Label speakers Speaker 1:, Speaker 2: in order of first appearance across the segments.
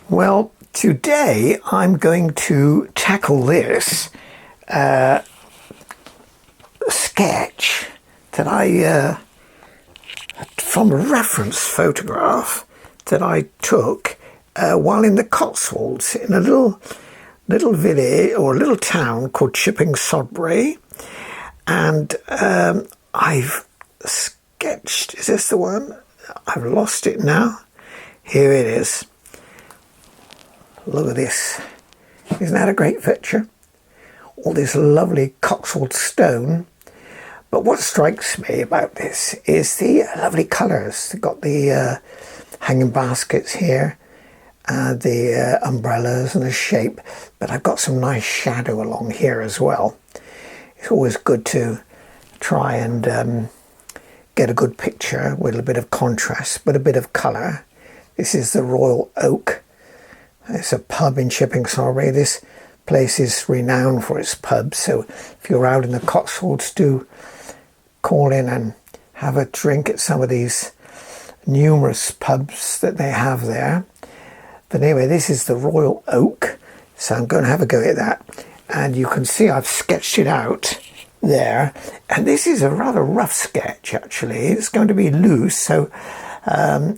Speaker 1: Well, today I'm going to tackle this sketch that from a reference photograph that I took while in the Cotswolds in a little village or a little town called Sodbury, and I've sketched. Is this the one? I've lost it now. Here it is. Look at this. Isn't that a great picture? All this lovely Cotswold stone. But what strikes me about this is the lovely colours. They've got the hanging baskets here, the umbrellas and the shape. But I've got some nice shadow along here as well. It's always good to try and get a good picture with a bit of contrast, but a bit of colour. This is the Royal Oak. It's a pub in Sodbury. This place is renowned for its pubs, so if you're out in the Cotswolds, do call in and have a drink at some of these numerous pubs that they have there. But anyway, this is the Royal Oak, so I'm going to have a go at that. And you can see I've sketched it out there, and this is a rather rough sketch actually. It's going to be loose, so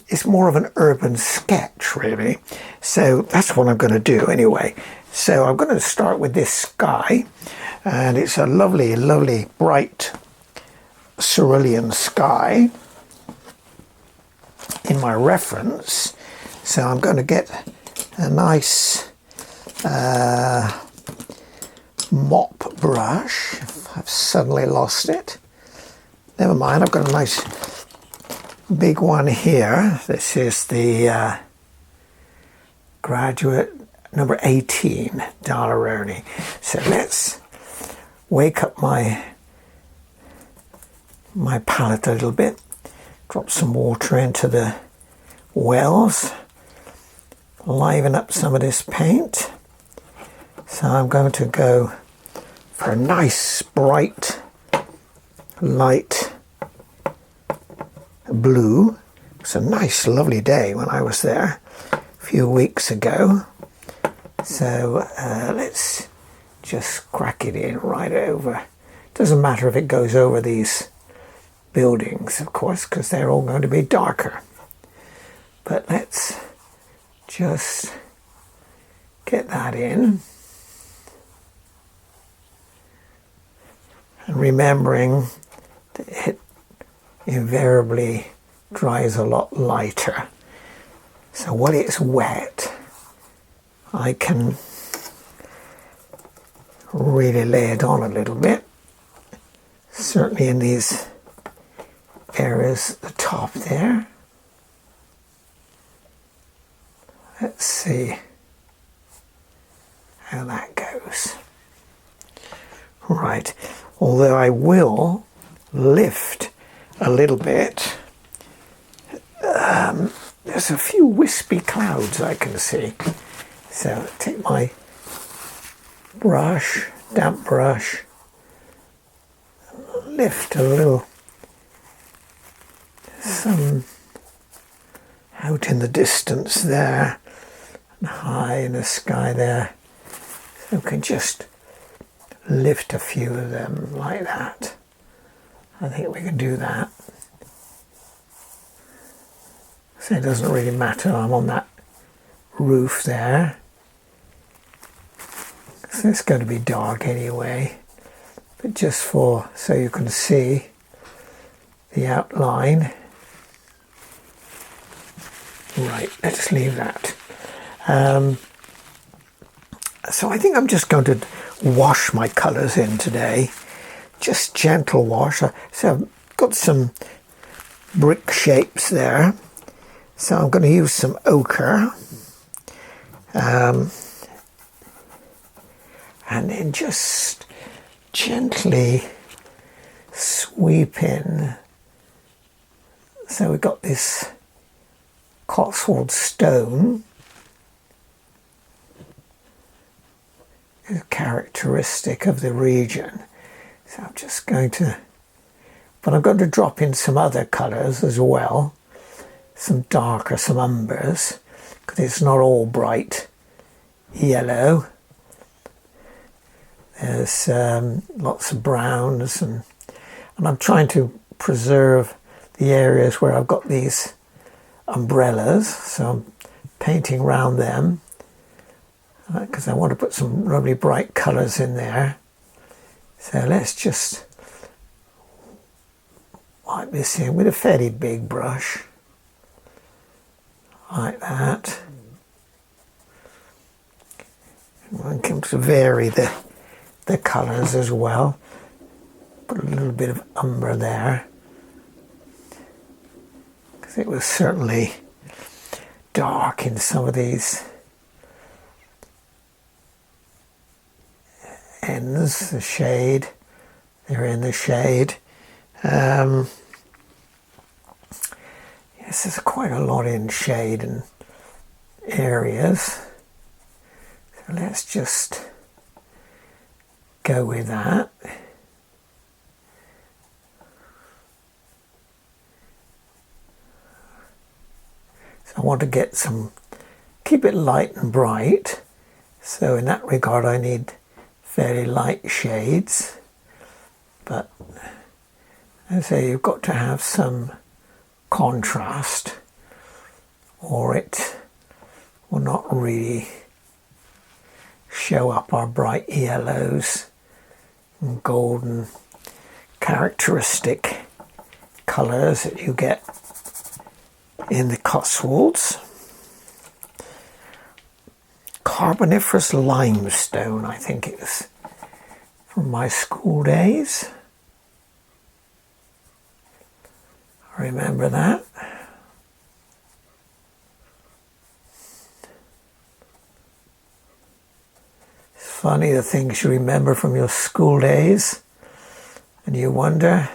Speaker 1: it's more of an urban sketch really. So that's what I'm going to do anyway. So I'm going to start with this sky, and it's a lovely, lovely bright cerulean sky in my reference. So I'm going to get a nice mop brush. I've suddenly lost it. Never mind, I've got a nice big one here. This is the Graduate number 18 Dollaroni. So let's wake up my palette a little bit. Drop some water into the wells. Liven up some of this paint. So I'm going to go for a nice bright light blue. It's a nice lovely day when I was there a few weeks ago. So let's just crack it in right over. Doesn't matter if it goes over these buildings, of course, because they're all going to be darker. But let's just get that in. And remembering that it invariably dries a lot lighter. So when it's wet, I can really lay it on a little bit. Certainly in these areas at the top there. Let's see how that goes. Right, although I will lift a little bit. There's a few wispy clouds I can see. So take my brush, damp brush, lift a little, some out in the distance there, and high in the sky there. So we can just lift a few of them like that. I think we can do that. So it doesn't really matter, I'm on that roof there. So it's going to be dark anyway, but just so you can see the outline. Right, let's leave that. So I think I'm just going to wash my colours in today. Just gentle wash. So I've got some brick shapes there. So I'm going to use some ochre. And then just gently sweep in. So we've got this Cotswold stone, characteristic of the region. So I'm just going to, but I'm going to drop in some other colours as well, some darker, some umbers, because it's not all bright yellow. There's lots of browns, and I'm trying to preserve the areas where I've got these umbrellas, so I'm painting around them because I want to put some lovely bright colours in there. So let's just wipe this in with a fairly big brush, like that. One can vary the colours as well. Put a little bit of umber there, because it was certainly dark in some of these ends. The shade, they're in the shade. Yes, there's quite a lot in shade and areas. So let's just go with that. So I want to get some, keep it light and bright. So in that regard I need fairly light shades. But as I say, you've got to have some contrast or it will not really show up our bright yellows and golden characteristic colours that you get in the Cotswolds. Carboniferous limestone, I think it was from my school days. I remember that. It's funny the things you remember from your school days and you wonder,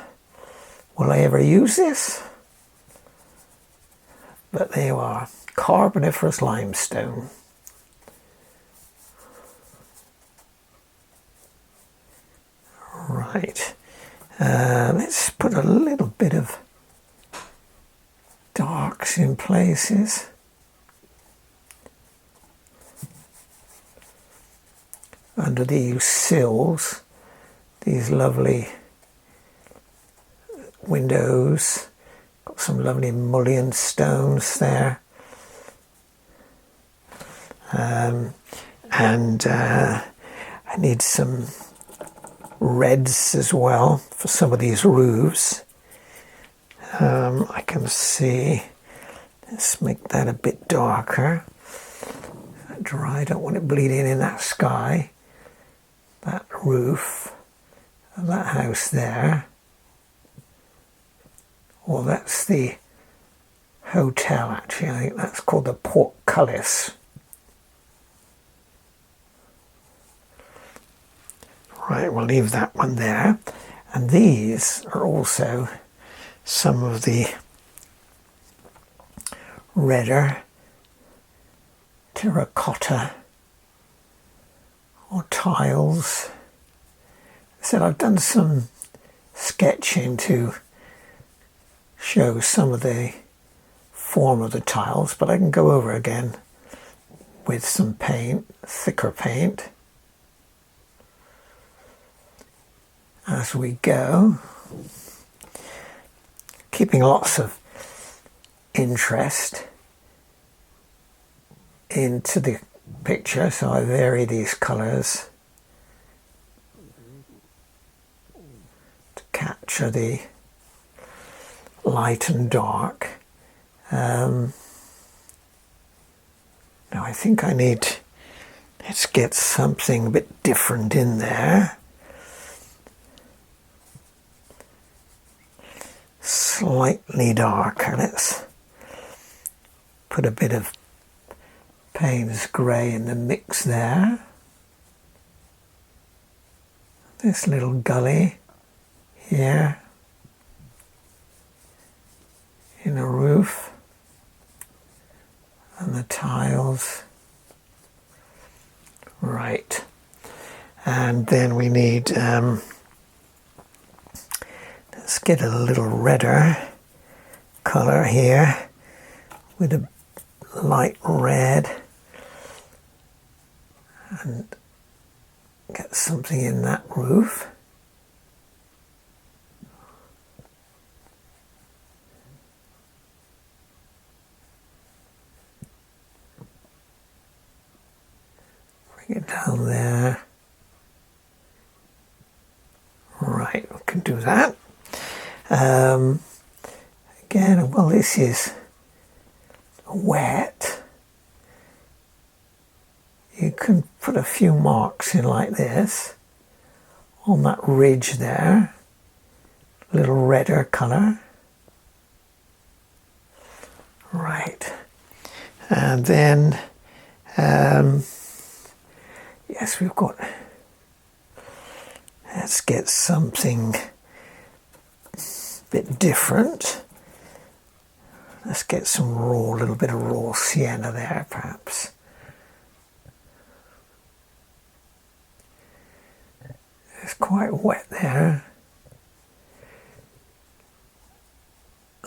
Speaker 1: will I ever use this? But there you are, carboniferous limestone. Right, let's put a little bit of darks in places. Under these sills, these lovely windows, got some lovely mullion stones there. And I need some reds as well for some of these roofs. I can see, let's make that a bit darker. Dry, I don't want it bleeding in that sky. That roof of that house there. Well, that's the hotel actually. I think that's called the Portcullis. Right, we'll leave that one there. And these are also some of the redder terracotta or tiles. I said I've done some sketching to show some of the form of the tiles, but I can go over again with some paint, thicker paint, as we go, keeping lots of interest into the picture, so I vary these colours to capture the light and dark. Now I think I need, let's get something a bit different in there. Slightly darker. Let's put a bit of Payne's grey in the mix there. This little gully here in a roof and the tiles. Right, and then we need let's get a little redder colour here with a light red and get something in that roof. Bring it down there. Right, we can do that. Again, well, this is wet. You can put a few marks in like this on that ridge there, a little redder colour. Right, and then yes, we've got, let's get something a bit different. Let's get some raw, a little bit of raw sienna there perhaps. It's quite wet there.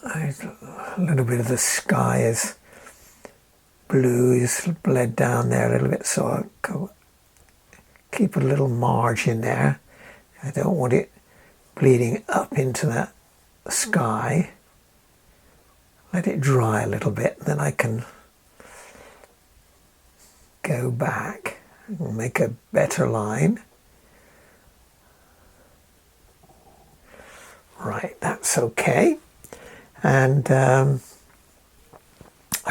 Speaker 1: A little bit of the sky is blue, is bled down there a little bit, so I'll go keep a little margin there. I don't want it bleeding up into that sky. Let it dry a little bit, then I can go back and make a better line. Right, that's okay. And I've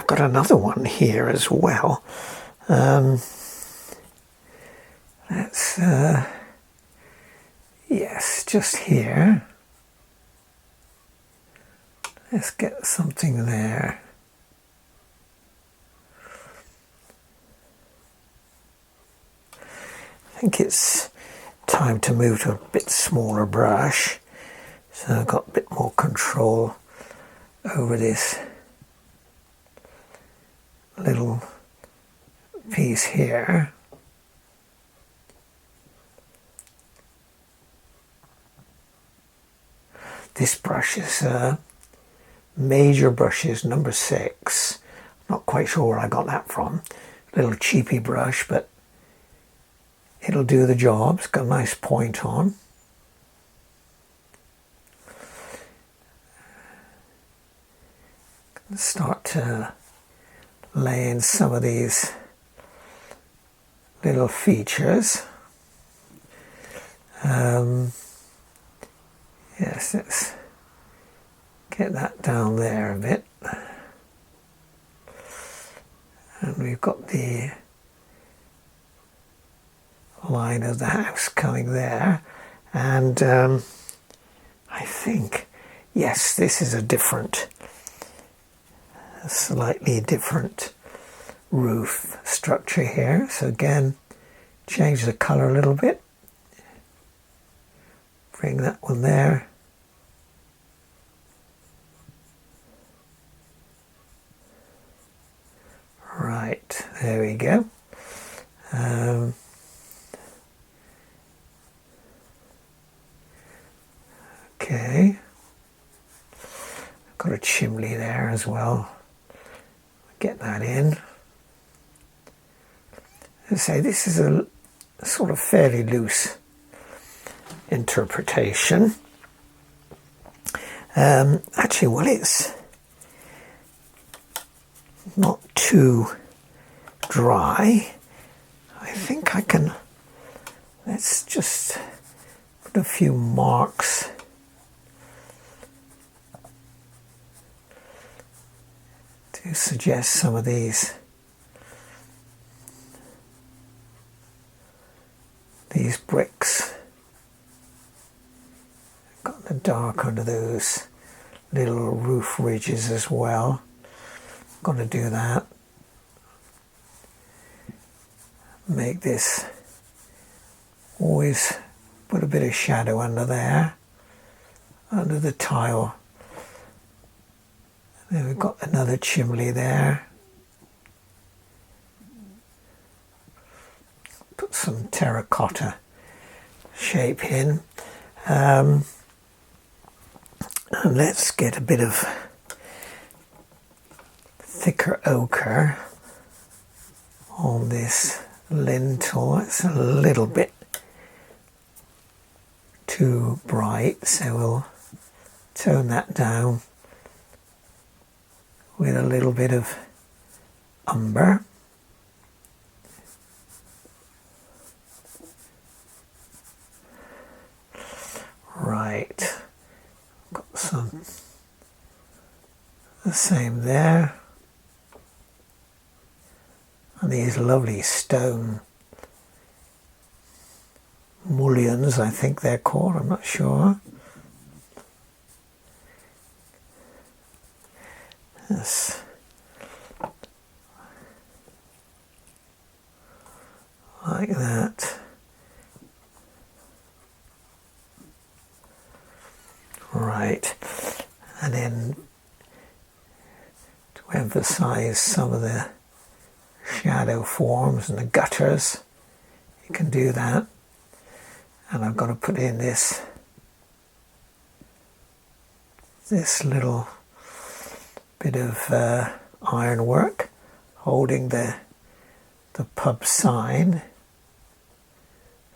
Speaker 1: got another one here as well. Let's, yes, just here. Let's get something there. I think it's time to move to a bit smaller brush. So I've got a bit more control over this little piece here. This brush is Major Brushes number 6. Not quite sure where I got that from. A little cheapy brush, but it'll do the job. It's got a nice point on. Start to lay in some of these little features. Yes, let's get that down there a bit. And we've got the line of the house coming there. And I think, yes, this is a slightly different roof structure here. So again, change the color a little bit. Bring that one there. Right, there we go. Okay. Got a chimney there as well. Get that in. As I say, this is a sort of fairly loose interpretation. Actually, well, it's not too dry. I think I can, let's just put a few marks to suggest some of these bricks. Got the dark under those little roof ridges as well. I'm going to do that. Make this, always put a bit of shadow under there, under the tile. And then we've got another chimney there. Put some terracotta shape in. And let's get a bit of thicker ochre on this lintel. It's a little bit too bright, so we'll tone that down with a little bit of umber. Right, got some the same there, and these lovely stone mullions, I think they're called, I'm not sure. Yes. Like that. Right, and then to emphasize some of the shadow forms and the gutters, you can do that. And I'm going to put in this little bit of ironwork holding the pub sign.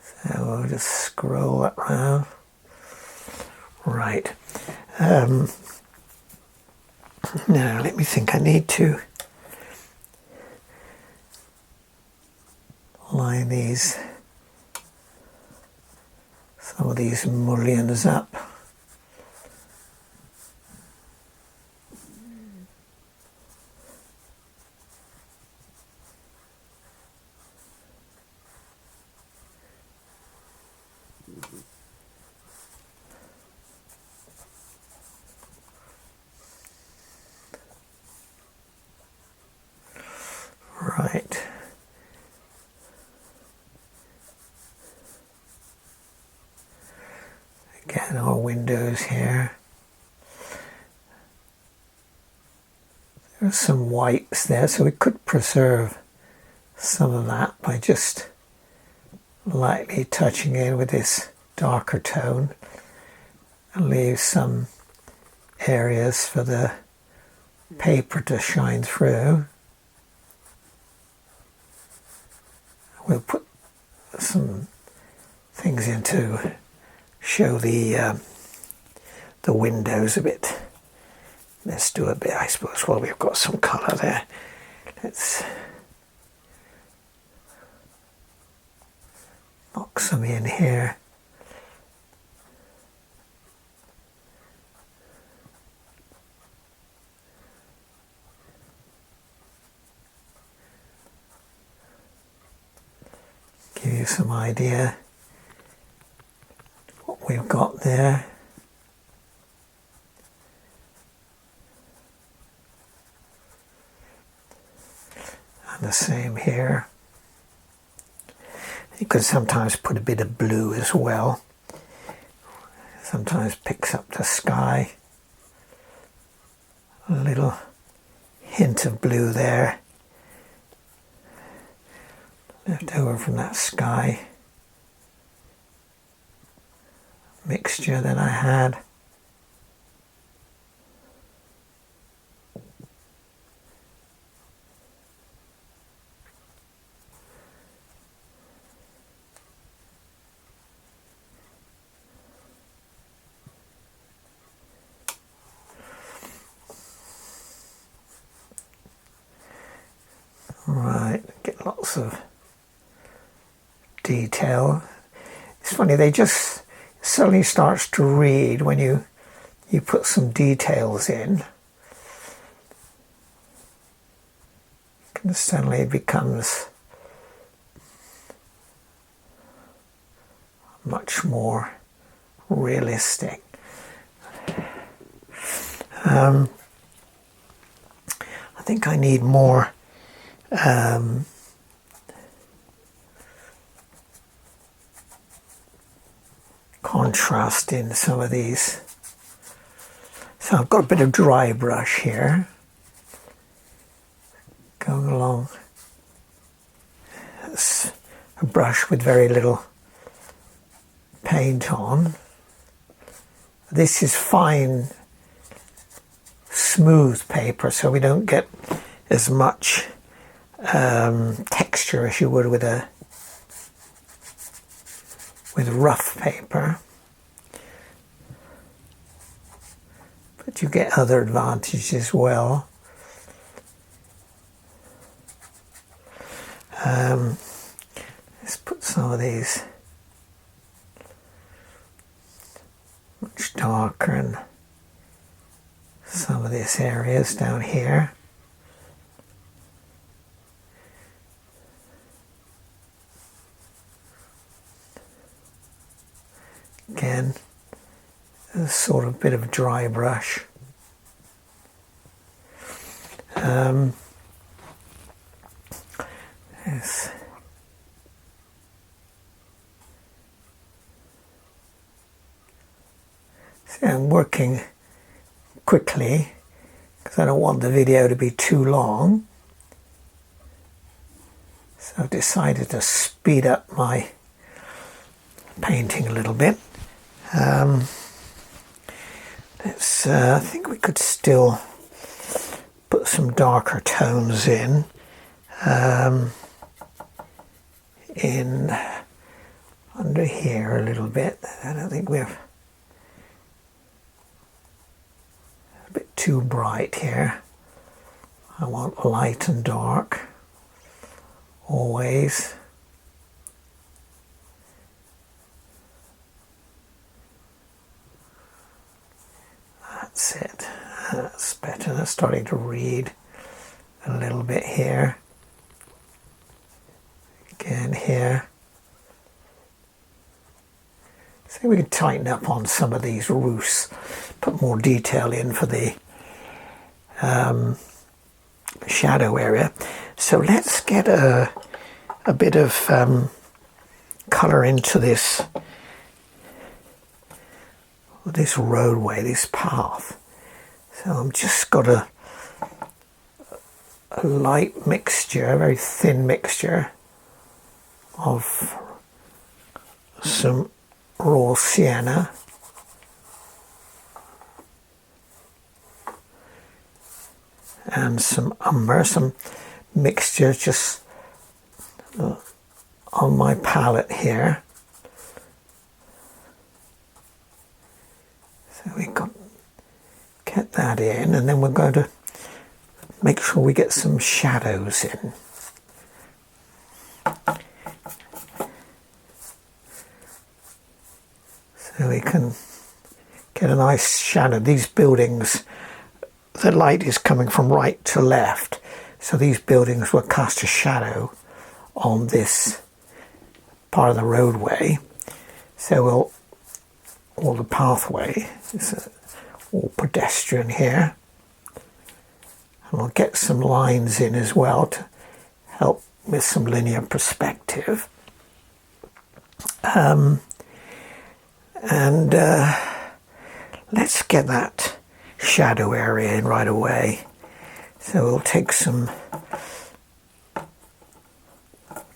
Speaker 1: So we'll just scroll that round. Right. Now let me think. I need to line some of these mullions up. Right. Again, our windows here. There's some whites there, so we could preserve some of that by just lightly touching in with this darker tone and leave some areas for the paper to shine through. We'll put some things in to show the windows a bit. Let's do a bit, I suppose, while we've got some colour there. Let's knock some in here. Give you some idea what we've got there. And the same here. You could sometimes put a bit of blue as well. Sometimes picks up the sky. A little hint of blue there. Left over from that sky mixture that I had. Right, get lots of detail. It's funny, they just suddenly starts to read when you put some details in. And suddenly it becomes much more realistic. I think I need more contrast in some of these. So I've got a bit of dry brush here going along. It's a brush with very little paint on. This is fine, smooth paper, so we don't get as much texture as you would with rough paper, but you get other advantages as well. Let's put some of these much darker in some of these areas down here. Again, a sort of bit of dry brush. Yes. See, I'm working quickly because I don't want the video to be too long. So I've decided to speed up my painting a little bit. I think we could still put some darker tones in under here a little bit. I don't think we're a bit too bright here. I want light and dark always. That's it. That's better. That's starting to read a little bit here. Again here. So we can tighten up on some of these roofs, put more detail in for the shadow area. So let's get a bit of colour into this roadway, this path. So I'm just got a light mixture, a very thin mixture of some raw sienna and some umber, some mixture just on my palette here. So we get that in, and then we're going to make sure we get some shadows in. So we can get a nice shadow. These buildings, the light is coming from right to left, so these buildings will cast a shadow on this part of the roadway. So all the pathway is all pedestrian here, and we'll get some lines in as well to help with some linear perspective. Let's get that shadow area in right away. So we'll take some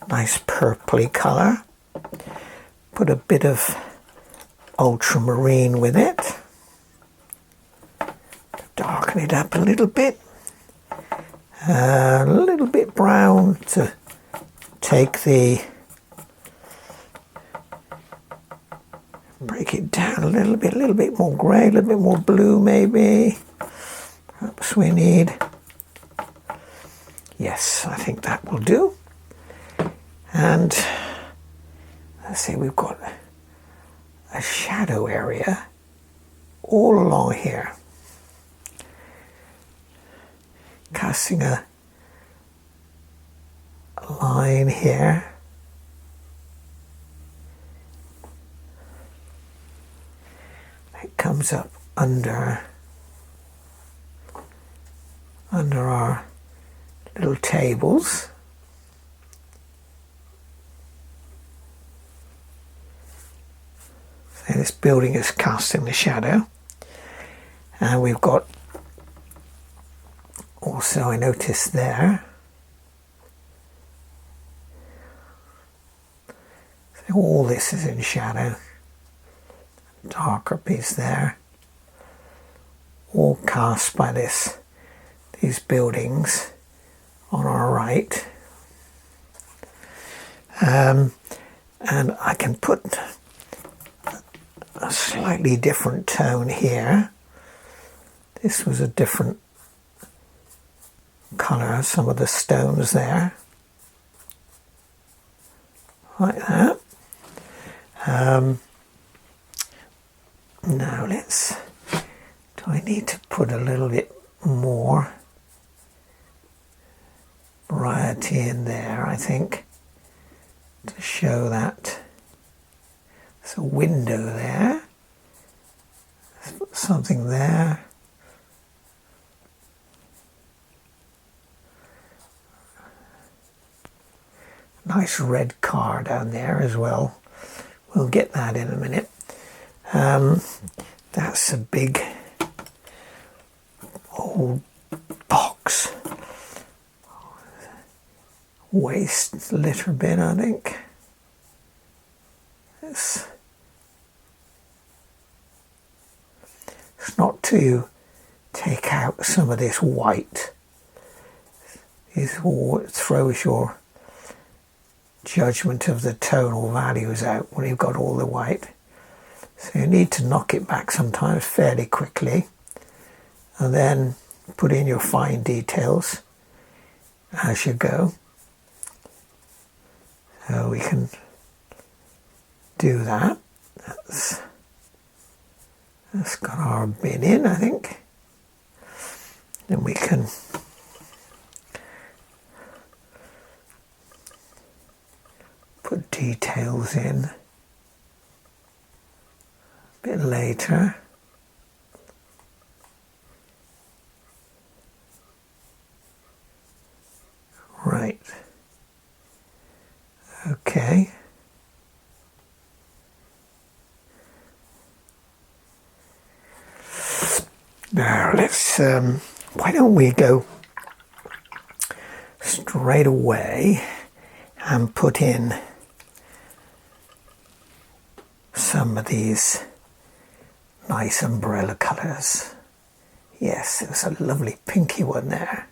Speaker 1: nice purpley colour, put a bit of ultramarine with it, darken it up a little bit, a little bit brown to take break it down a little bit more grey, a little bit more blue maybe. Perhaps we need, yes, I think that will do. And let's see, we've got a shadow area all along here, casting a line here. It comes up under our little tables. So this building is casting the shadow, and we've got also, I noticed there, so all this is in shadow. Darker piece there, all cast by these buildings. bright. And I can put a slightly different tone here. This was a different colour, some of the stones there, like that. Now do I need to put a little bit more variety in there, I think, to show that there's a window there, let's put something there. Nice red car down there as well. We'll get that in a minute. That's a big old box. Waste litter bin, I think. It's not to take out some of this white. It throws your judgment of the tonal values out when you've got all the white. So you need to knock it back sometimes fairly quickly and then put in your fine details as you go. So we can do that. That's got our bin in, I think. Then we can put details in a bit later. Right. Okay. Now let's, why don't we go straight away and put in some of these nice umbrella colours. Yes, there's a lovely pinky one there.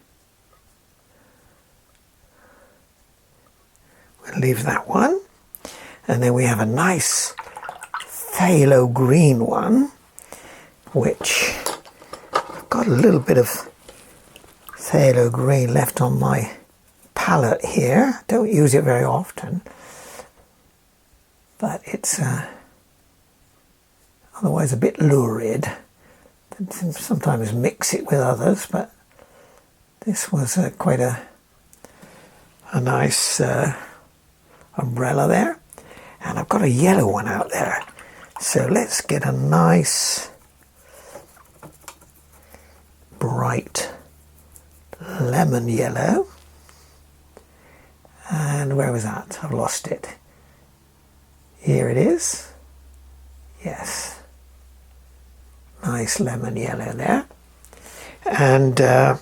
Speaker 1: We'll leave that one. And then we have a nice phthalo green one, which I've got a little bit of phthalo green left on my palette here. Don't use it very often, but it's otherwise a bit lurid. Sometimes mix it with others, but this was quite a nice umbrella there. And I've got a yellow one out there. So let's get a nice bright lemon yellow. And where was that? I've lost it. Here it is. Yes. Nice lemon yellow there. And got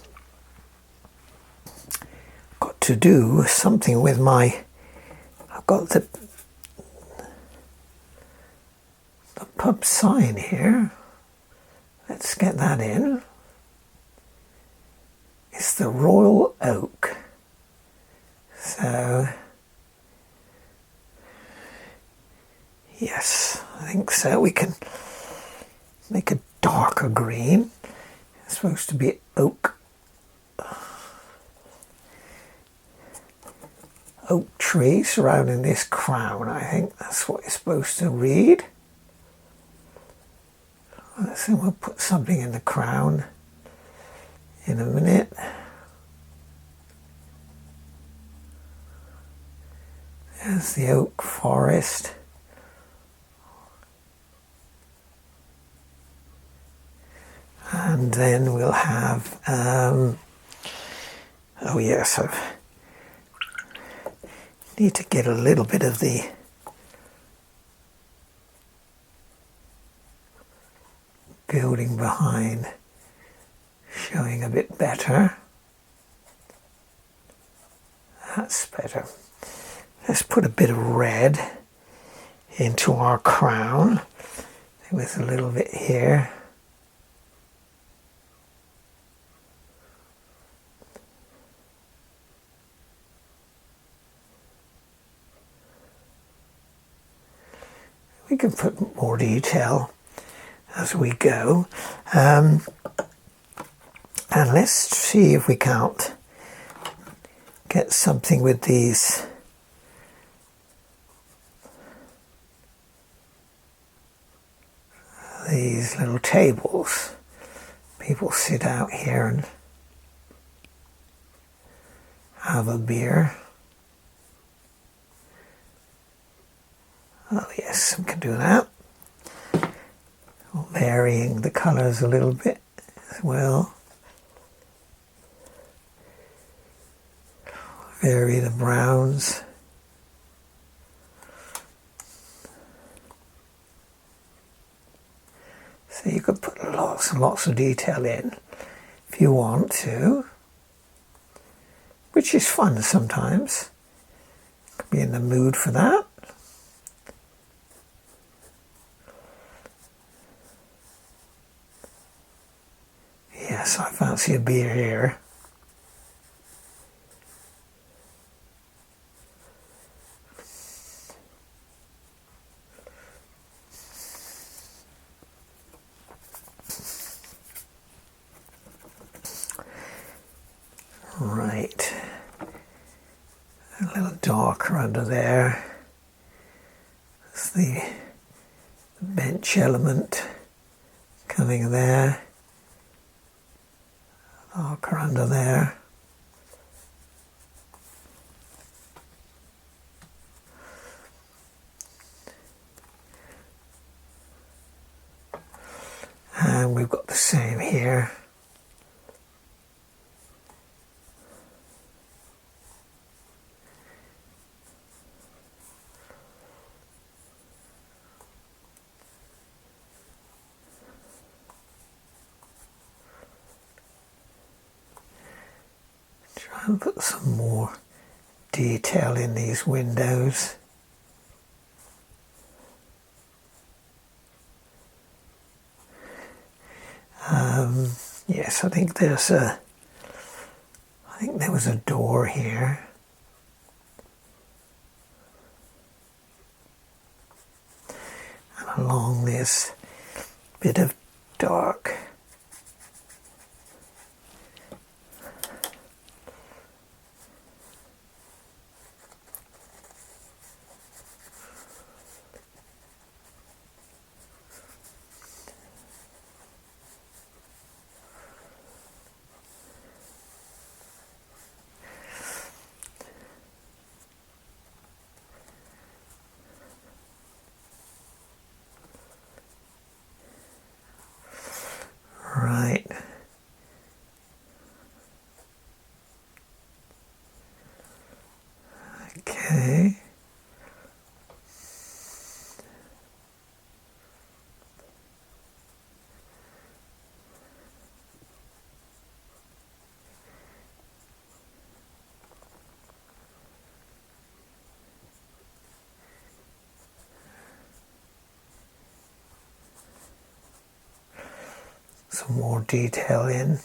Speaker 1: to do something with my, I've got the pub sign here. Let's get that in. It's the Royal Oak. So, yes, I think so. We can make a darker green. It's supposed to be oak. Oak tree surrounding this crown, I think that's what it's supposed to read. So we'll put something in the crown in a minute. There's the oak forest. And then we'll have, oh yes, I need to get a little bit of the building behind showing a bit better. That's better. Let's put a bit of red into our crown with a little bit here. We can put more detail as we go. And let's see if we can't get something with these little tables. People sit out here and have a beer. Oh yes, we can do that. Varying the colours a little bit as well. Vary the browns. So you could put lots and lots of detail in if you want to, which is fun sometimes. Could be in the mood for that. Yes, I fancy a beer here. Right, a little darker under there. That's the bench element coming there. Darker under there. And we've got the same here. Try and put some more detail in these windows. Yes, I think there was a door here. And along this bit of dark. Right. Okay. Some more detail in.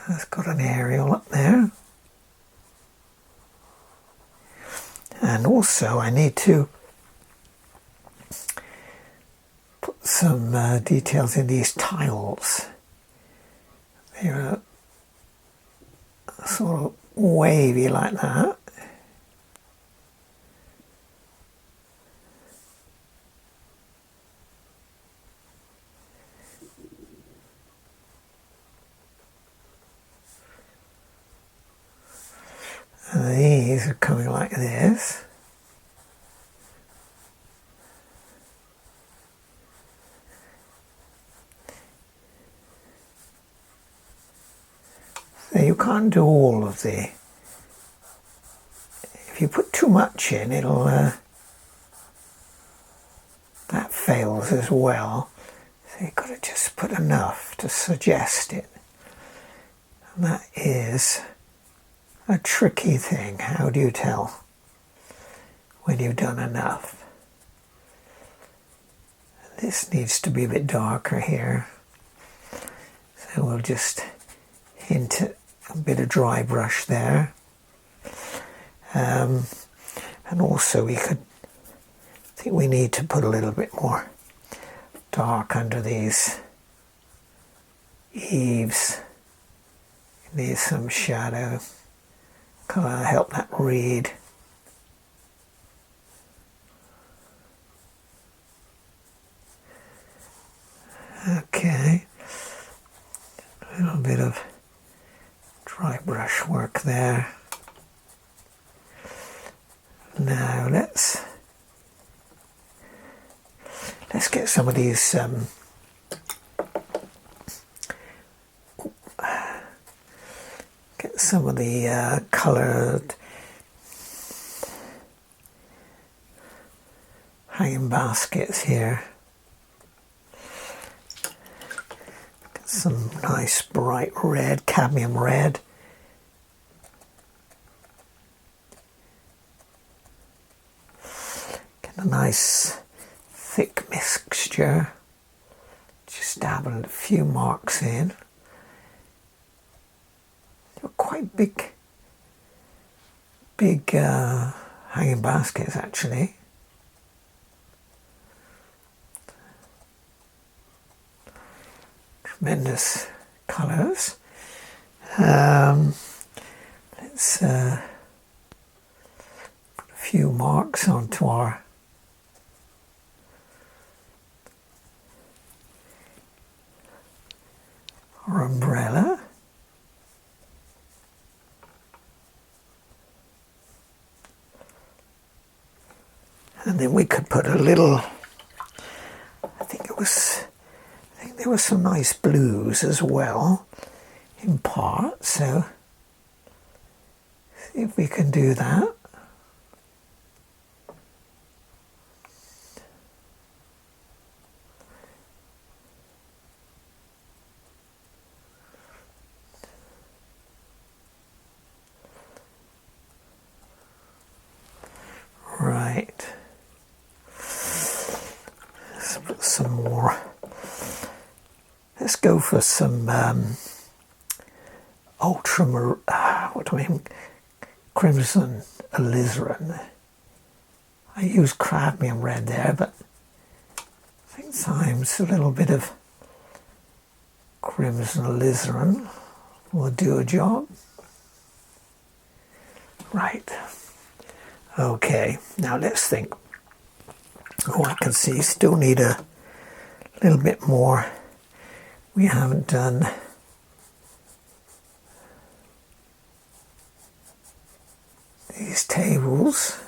Speaker 1: It's got an aerial up there. And also I need to put some details in these tiles. They're sort of wavy like that. And these are coming like this. So you can't do all of the... If you put too much in, it'll... that fails as well. So you've got to just put enough to suggest it. And that is a tricky thing. How do you tell when you've done enough? This needs to be a bit darker here. So we'll just hint at a bit of dry brush there. And And also I think we need to put a little bit more dark under these eaves. Need some shadow, kind of help that read. Okay, a little bit of dry brush work there. Now let's get some of these get some of the coloured hanging baskets here. Get some nice bright red, cadmium red. Get a nice thick mixture. Just dab a few marks in. They're quite big hanging baskets actually. Tremendous colours. Let's put a few marks onto our umbrella. And then we could put a little, I think there were some nice blues as well in part, so see if we can do that. Right. Let's put some more. Let's go for some crimson alizarin. I use cadmium red there, but I think sometimes a little bit of crimson alizarin will do a job. Right. Okay, now let's think. Oh, I can see still need a little bit more. We haven't done these tables.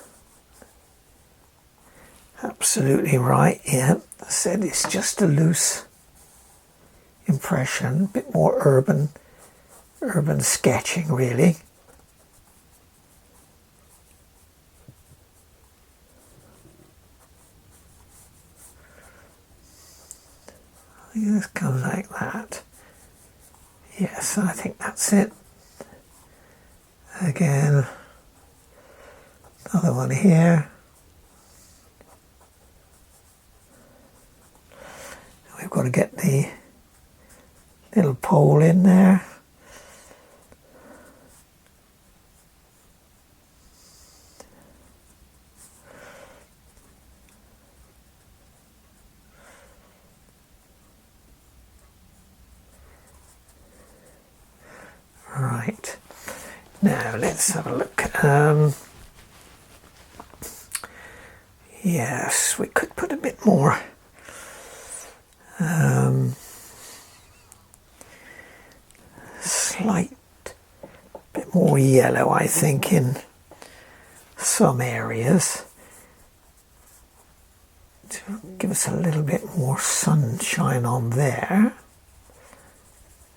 Speaker 1: Absolutely right, yeah. I said it's just a loose impression, a bit more urban sketching really. This comes like that. Yes, I think that's it. Again, another one here. We've got to get the little pole in there. Right, now let's have a look. Yes, we could put a bit more slight bit more yellow, I think, in some areas to give us a little bit more sunshine on there.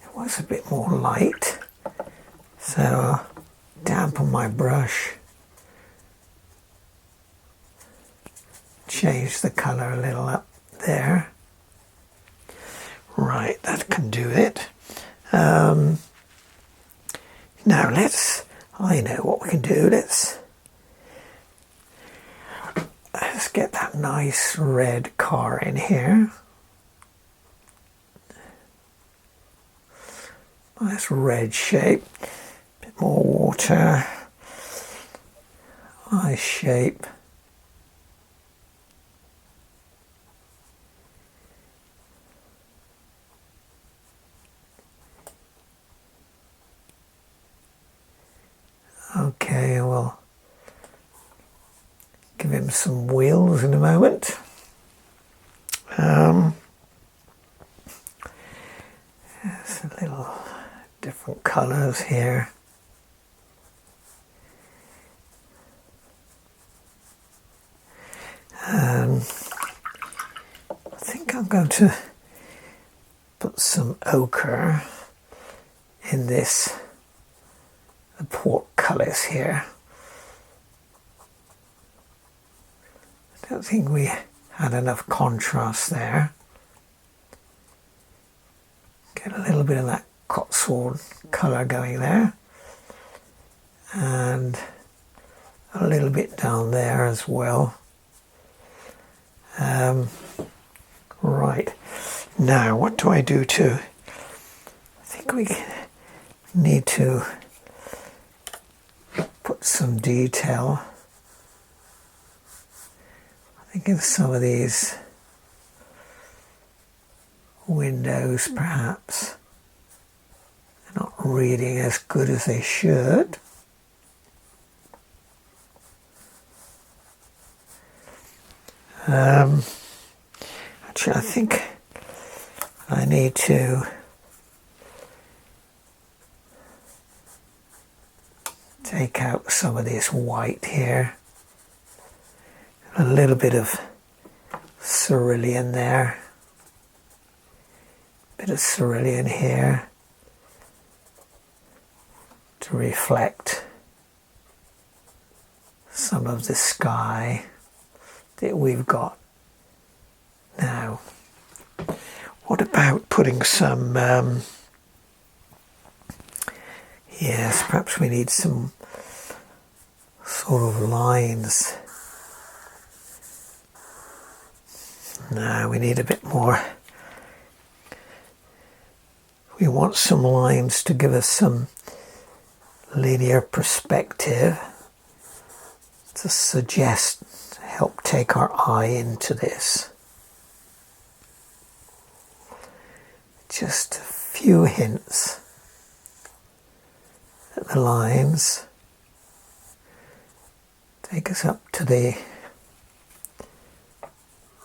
Speaker 1: It was a bit more light. So I'll dampen my brush, change the colour a little up there. Right, that can do it. Now I know what we can do. Let's get that nice red car in here. Nice red shape. More water eye shape. Okay, we'll give him some wheels in a moment. There's a little different colours here. I think I'm going to put some ochre in this, the portcullis here. I don't think we had enough contrast there. Get a little bit of that Cotswold colour going there, and a little bit down there as well. Right, now what do I do to, I think we need to put some detail, I think, in some of these windows perhaps. They're not reading as good as they should. Actually, I think I need to take out some of this white here. A little bit of cerulean there. Bit of cerulean here to reflect some of the sky that we've got now. What about putting some, yes, perhaps we need some sort of lines. No, we need a bit more. We want some lines to give us some linear perspective to suggest, help take our eye into this. Just a few hints at the lines. Take us up to the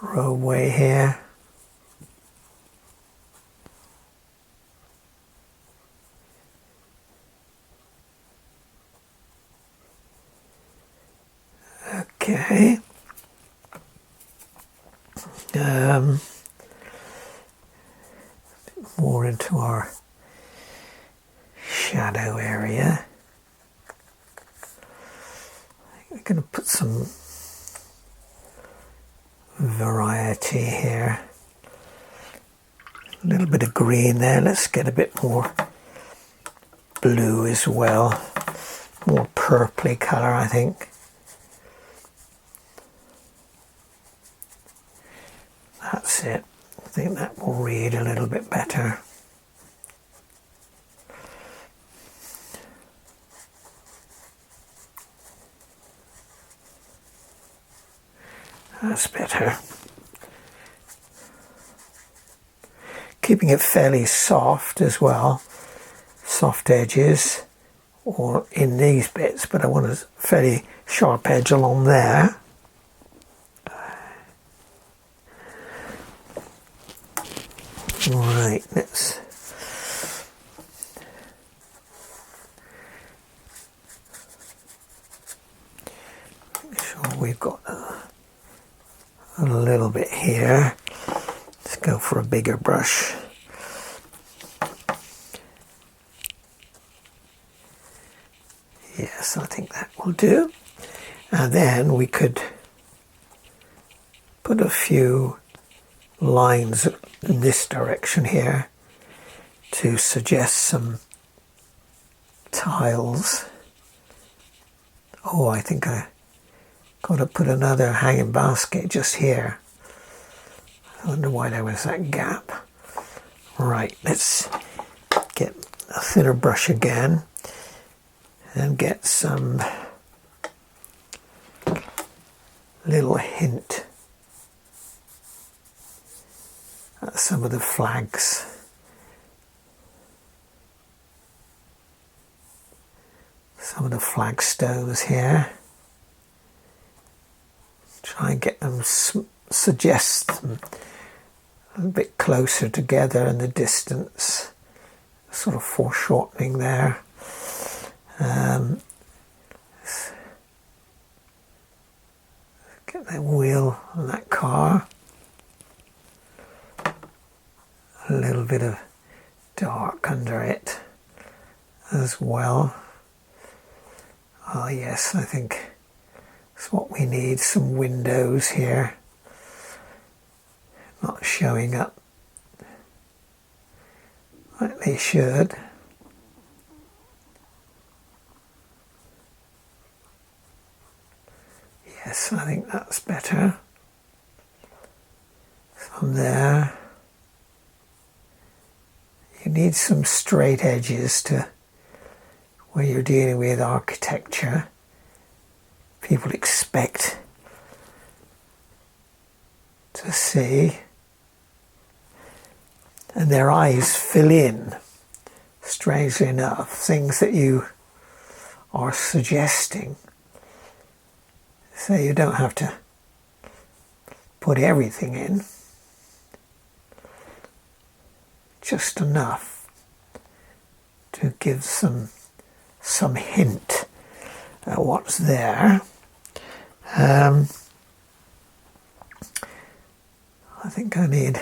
Speaker 1: roadway here. Okay. More into our shadow area. We're going to put some variety here. A little bit of green there. Let's get a bit more blue as well. More purpley colour, I think. That's it. I think that will read a little bit better. That's better. Keeping it fairly soft as well. Soft edges, or in these bits, but I want a fairly sharp edge along there. Right, let's make sure we've got a little bit here. Let's go for a bigger brush. Yes, I think that will do. And then we could put a few lines in this direction here to suggest some tiles. Oh, I think I got to put another hanging basket just here. I wonder why there was that gap. Right, let's get a thinner brush again and get some little hint at some of the flags. Some of the flagstones here. Try and get them, suggest them a bit closer together in the distance. Sort of foreshortening there. Get that wheel on that car. A little bit of dark under it as well. Oh yes, I think that's what we need. Some windows here. Not showing up like they should. Yes, I think that's better. From there, you need some straight edges to where you're dealing with architecture. People expect to see, and their eyes fill in, strangely enough, things that you are suggesting. So you don't have to put everything in, just enough to give some hint at what's there. I think I need,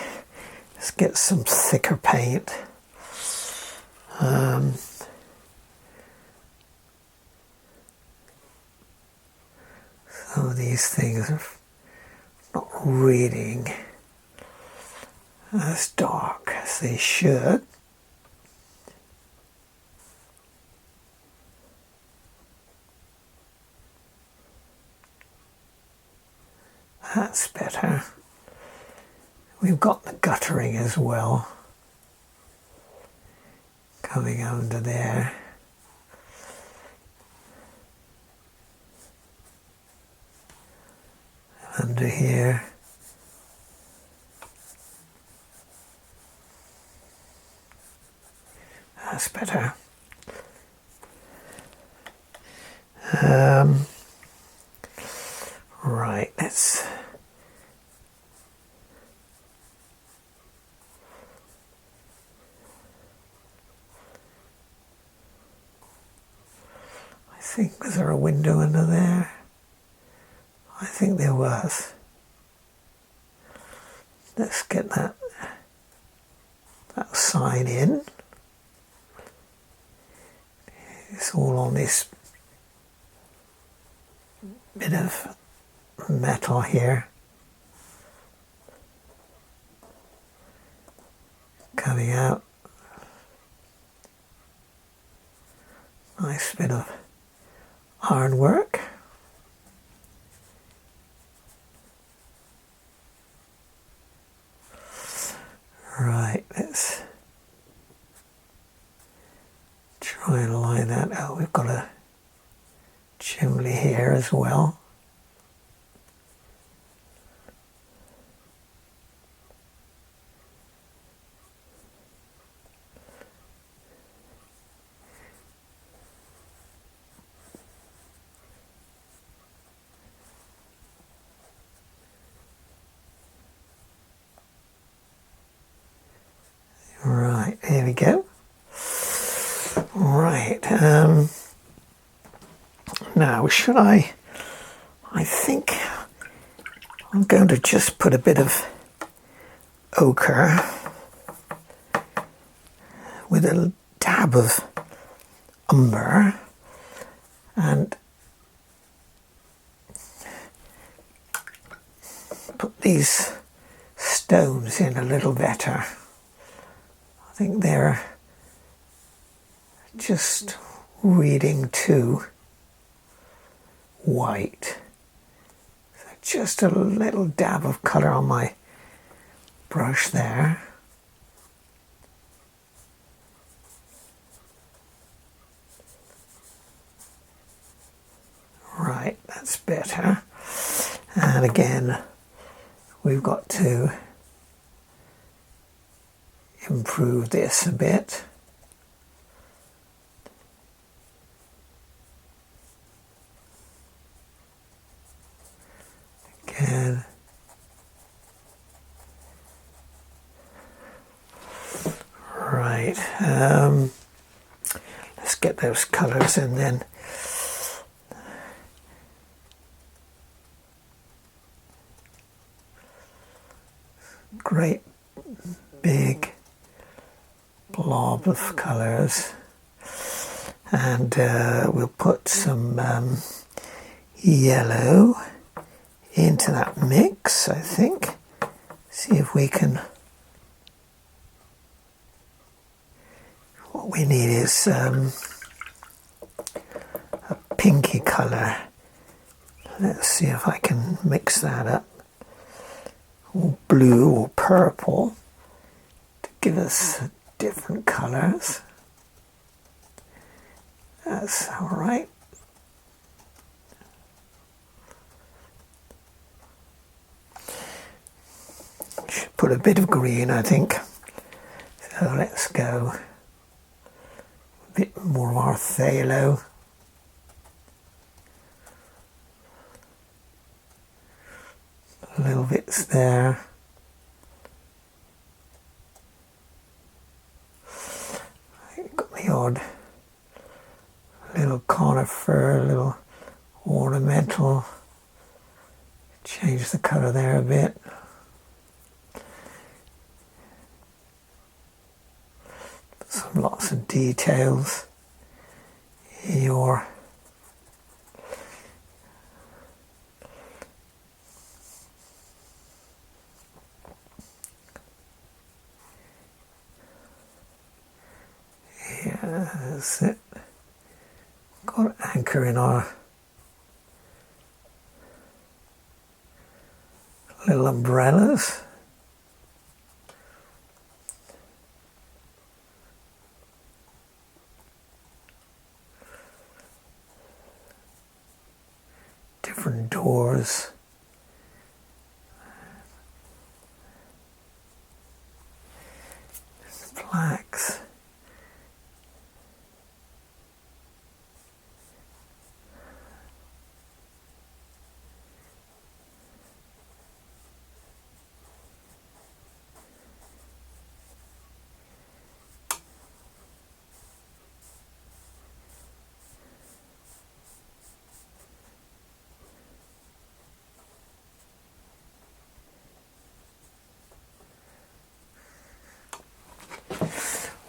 Speaker 1: let's get some thicker paint. Some of these things are not reading as dark as they should. That's better. We've got the guttering as well, coming under there. Under here. That's better. Right, let's I think, was there a window under there? I think there was. Let's get that sign in. It's all on this bit of metal here. Coming out. Nice bit of ironwork. Right, let's try and line that. Oh, we've got a chimney here as well. Right, there we go. Right, now should I think I'm going to just put a bit of ochre with a dab of umber and put these stones in a little better. I think they're just reading too white. So just a little dab of colour on my brush there. Right, that's better. And again, we've got to improve this a bit. Again. Right. Let's get those colours in then. Great big blob of colours, and we'll put some yellow into that mix, I think. See if we can. What we need is a pinky colour. Let's see if I can mix that up. Or blue or purple to give us different colours. That's all right. Should put a bit of green, I think. So let's go a bit more of our phthalo. Little bits there. Got the odd little conifer, little ornamental. Change the colour there a bit. Lots of details in your that's it. Got an anchor in our little umbrellas. Different doors. Plaques.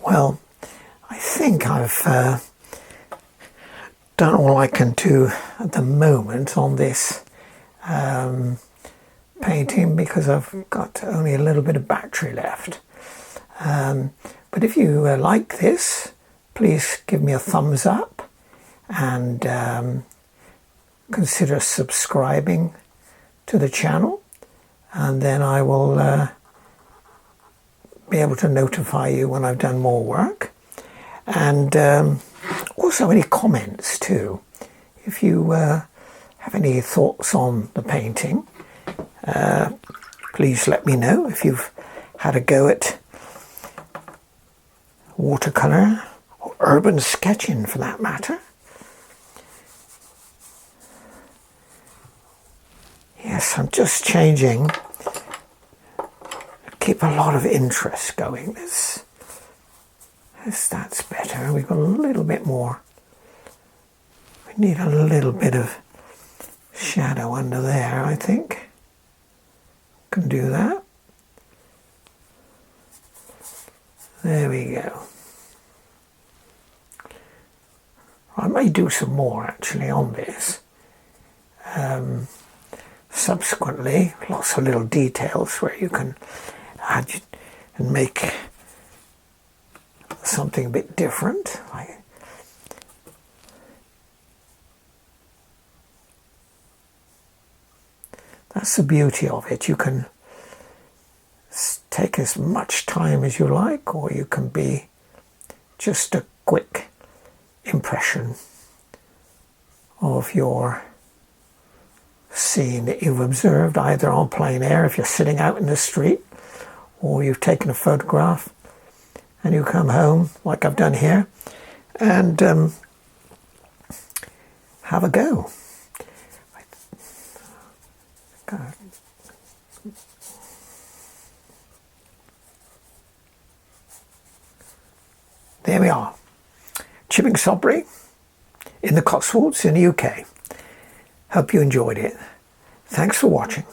Speaker 1: Well, I think I've done all I can do at the moment on this painting, because I've got only a little bit of battery left. But if you like this, please give me a thumbs up and consider subscribing to the channel, and then I will be able to notify you when I've done more work. And also any comments too. If you have any thoughts on the painting, please let me know. If you've had a go at watercolour or urban sketching for that matter. Yes, I'm just changing. Keep a lot of interest going. That's better. We've got a little bit more. We need a little bit of shadow under there, I think. Can do that. There we go. I may do some more actually on this. Subsequently, lots of little details where you can add and make something a bit different. That's the beauty of it. You can take as much time as you like, or you can be just a quick impression of your scene that you've observed, either on plein air if you're sitting out in the street, or you've taken a photograph and you come home like I've done here and have a go. There we are, Chipping Sodbury in the Cotswolds in the UK. Hope you enjoyed it. Thanks for watching.